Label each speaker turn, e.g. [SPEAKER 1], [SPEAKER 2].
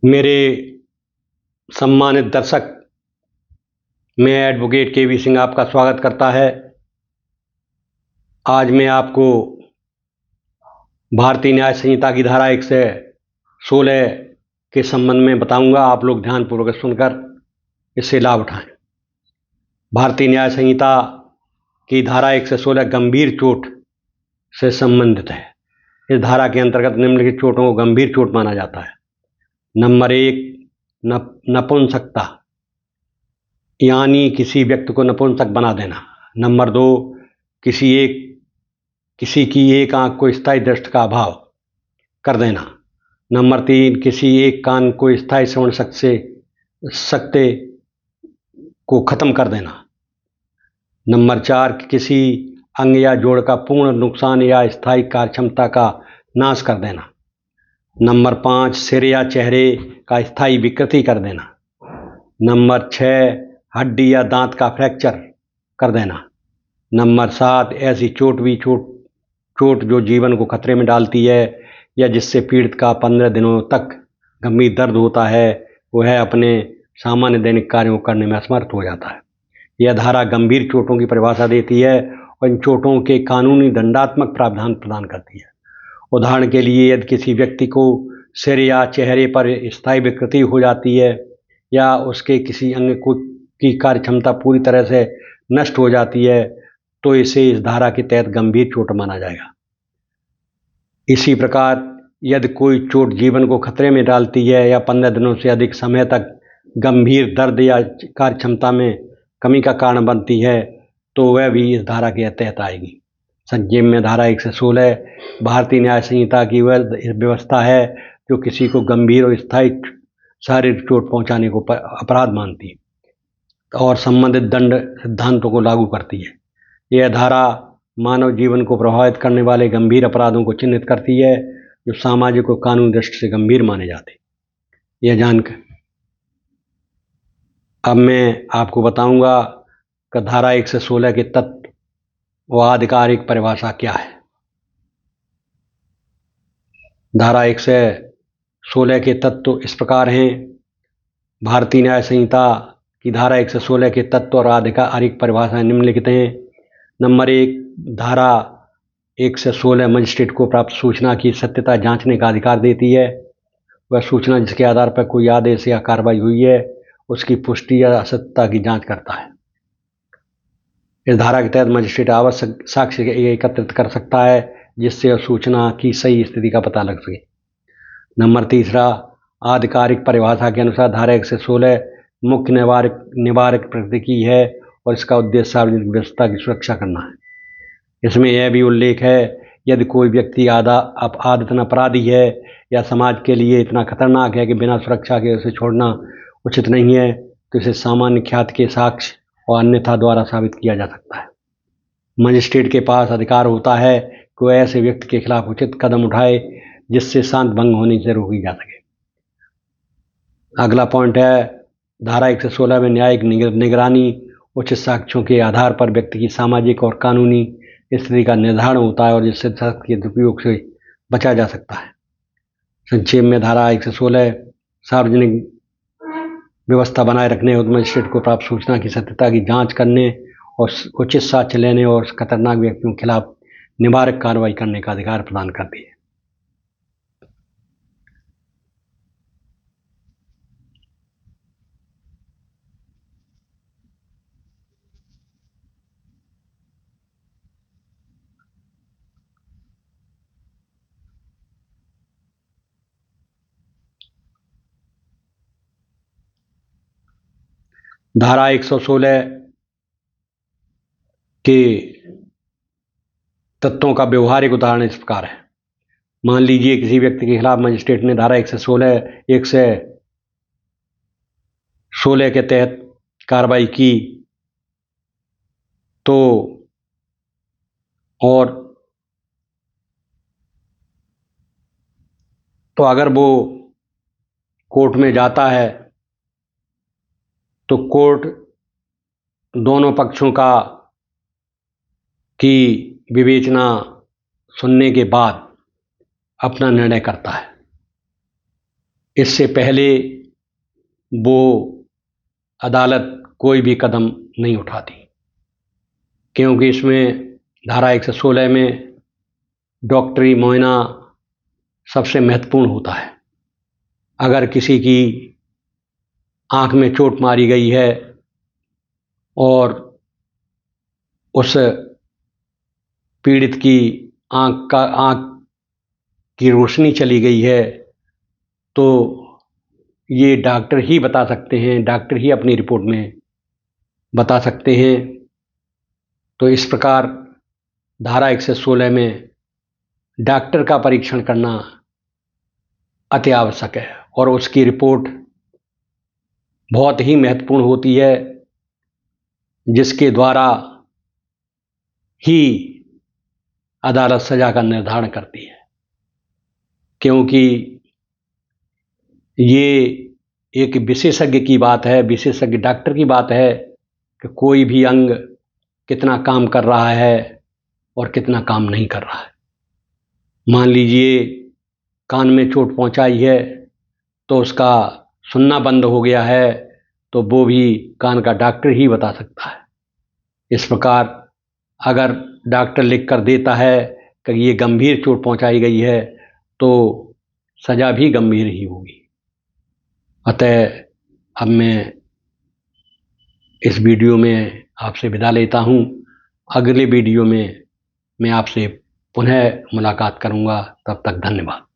[SPEAKER 1] मेरे सम्मानित दर्शक, मैं एडवोकेट के वी सिंह आपका स्वागत करता है। आज मैं आपको भारतीय न्याय संहिता की धारा 116 के संबंध में बताऊंगा। आप लोग ध्यानपूर्वक सुनकर इससे लाभ उठाएं। भारतीय न्याय संहिता की धारा 116 गंभीर चोट से संबंधित है। इस धारा के अंतर्गत निम्नलिखित चोटों को गंभीर चोट माना जाता है। नंबर 1, नपुंसकता, यानी किसी व्यक्ति को नपुंसक बना देना। नंबर 2, किसी की एक आंख को स्थायी दृष्टि का अभाव कर देना। नंबर 3, किसी एक कान को स्थायी श्रवण शक्ति को खत्म कर देना। नंबर 4, किसी अंग या जोड़ का पूर्ण नुकसान या स्थायी कार्यक्षमता का नाश कर देना। नंबर 5, सिर या चेहरे का स्थायी विकृति कर देना। नंबर 6, हड्डी या दांत का फ्रैक्चर कर देना। नंबर 7, ऐसी चोट जो जीवन को खतरे में डालती है या जिससे पीड़ित का 15 दिनों तक गंभीर दर्द होता है, वह अपने सामान्य दैनिक कार्यों को करने में असमर्थ हो जाता है। यह धारा गंभीर चोटों की परिभाषा देती है और इन चोटों के कानूनी दंडात्मक प्रावधान प्रदान करती है। उदाहरण के लिए, यदि किसी व्यक्ति को सिर या चेहरे पर स्थायी विकृति हो जाती है या उसके किसी अंग की कार्यक्षमता पूरी तरह से नष्ट हो जाती है, तो इसे इस धारा के तहत गंभीर चोट माना जाएगा। इसी प्रकार, यदि कोई चोट जीवन को खतरे में डालती है या 15 दिनों से अधिक समय तक गंभीर दर्द या कार्यक्षमता में कमी का कारण बनती है, तो वह भी इस धारा के तहत आएगी। संक्षेप में, धारा 116 भारतीय न्याय संहिता की वह व्यवस्था है जो किसी को गंभीर और स्थायी शारीरिक चोट पहुंचाने को अपराध मानती है और संबंधित दंड सिद्धांतों को लागू करती है। यह धारा मानव जीवन को प्रभावित करने वाले गंभीर अपराधों को चिन्हित करती है जो सामाजिक और कानूनी दृष्टि से गंभीर माने जाते हैं। यह जानकर अब मैं आपको बताऊंगा कि धारा 116 के तत्व व आधिकारिक परिभाषा क्या है। धारा 116 के तत्व इस प्रकार हैं। भारतीय न्याय संहिता की धारा 116 के तत्व और आधिकारिक परिभाषाएं निम्नलिखित हैं। नंबर 1, धारा 116 मजिस्ट्रेट को प्राप्त सूचना की सत्यता जांचने का अधिकार देती है। वह सूचना जिसके आधार पर कोई आदेश या कार्रवाई हुई है, उसकी पुष्टि या असत्यता की जांच करता है। इस धारा के तहत मजिस्ट्रेट आवश्यक साक्ष्य एकत्रित कर सकता है जिससे सूचना की सही स्थिति का पता लग सके। नंबर 3, आधिकारिक परिभाषा के अनुसार धारा 116 मुख्य निवारक प्रकृति की है और इसका उद्देश्य सार्वजनिक व्यवस्था की सुरक्षा करना है। इसमें यह भी उल्लेख है, यदि कोई व्यक्ति आदतन अपराधी है या समाज के लिए इतना खतरनाक है कि बिना सुरक्षा के उसे छोड़ना उचित नहीं है, तो इसे सामान्य ख्याति के साक्ष्य और अन्यथा द्वारा साबित किया जा सकता है। मजिस्ट्रेट के पास अधिकार होता है कि वह ऐसे व्यक्ति के खिलाफ उचित कदम उठाए जिससे शांत भंग होने से रोकी जा सके। अगला पॉइंट है, धारा 116 में न्यायिक निगरानी उचित साक्ष्यों के आधार पर व्यक्ति की सामाजिक और कानूनी स्थिति का निर्धारण होता है और जिससे शर्त के दुरुपयोग से बचा जा सकता है। संक्षेप में, धारा 116 सार्वजनिक व्यवस्था बनाए रखने और मजिस्ट्रेट को प्राप्त सूचना की सत्यता की जांच करने और उचित साक्ष्य लेने और खतरनाक व्यक्तियों के खिलाफ निवारक कार्रवाई करने का अधिकार प्रदान करती है। धारा 116 के तत्वों का व्यवहारिक उदाहरण इस प्रकार है। मान लीजिए किसी व्यक्ति के खिलाफ मजिस्ट्रेट ने धारा 116 के तहत कार्रवाई की, तो अगर वो कोर्ट में जाता है तो कोर्ट दोनों पक्षों की विवेचना सुनने के बाद अपना निर्णय करता है। इससे पहले वो अदालत कोई भी कदम नहीं उठाती, क्योंकि इसमें धारा 116 में डॉक्टरी मुआयना सबसे महत्वपूर्ण होता है। अगर किसी की आँख में चोट मारी गई है और उस पीड़ित की आँख की रोशनी चली गई है, तो ये डॉक्टर ही बता सकते हैं, डॉक्टर ही अपनी रिपोर्ट में बता सकते हैं। तो इस प्रकार धारा 116 में डॉक्टर का परीक्षण करना अति आवश्यक है और उसकी रिपोर्ट बहुत ही महत्वपूर्ण होती है, जिसके द्वारा ही अदालत सज़ा का निर्धारण करती है। क्योंकि ये एक विशेषज्ञ की बात है, विशेषज्ञ डॉक्टर की बात है कि कोई भी अंग कितना काम कर रहा है और कितना काम नहीं कर रहा है। मान लीजिए कान में चोट पहुंचाई है तो उसका सुनना बंद हो गया है, तो वो भी कान का डॉक्टर ही बता सकता है। इस प्रकार अगर डॉक्टर लिख कर देता है कि ये गंभीर चोट पहुंचाई गई है, तो सज़ा भी गंभीर ही होगी। अतः अब मैं इस वीडियो में आपसे विदा लेता हूँ। अगले वीडियो में मैं आपसे पुनः मुलाकात करूँगा। तब तक धन्यवाद।